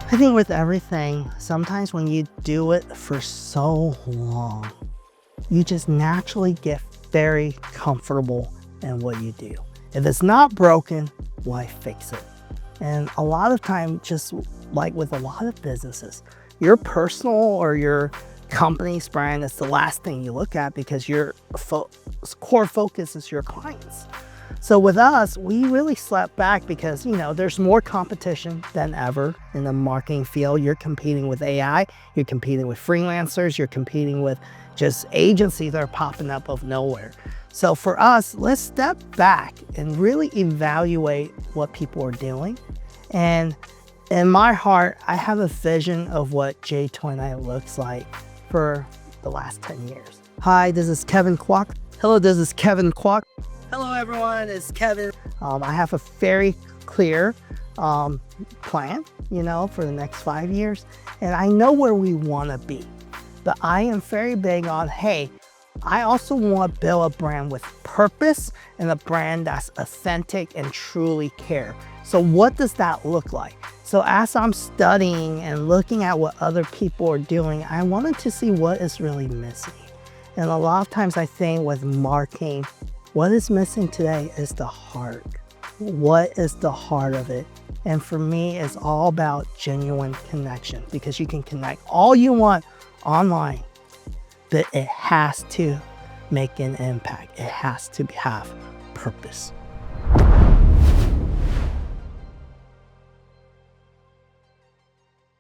I think with everything, sometimes when you do it for so long, you just naturally get very comfortable in what you do. If it's not broken, why fix it? And a lot of time, just like with a lot of businesses, your personal or your company's brand is the last thing you look at because your core focus is your clients. So with us, we really slept back because, there's more competition than ever in the marketing field. You're competing with AI, you're competing with freelancers, you're competing with just agencies that are popping up of nowhere. So for us, let's step back and really evaluate what people are doing. And in my heart, I have a vision of what J29 looks like for the last 10 years. Hi, this is Kevin Kwok. Hello, this is Kevin Kwok. Hello everyone, it's Kevin. I have a very clear plan, for the next 5 years. And I know where we want to be. But I am very big on, hey, I also want to build a brand with purpose and a brand that's authentic and truly care. So what does that look like? So as I'm studying and looking at what other people are doing, I wanted to see what is really missing. And a lot of times I think with marketing, what is missing today is the heart. What is the heart of it? And for me, it's all about genuine connection, because you can connect all you want online, but it has to make an impact. It has to have purpose.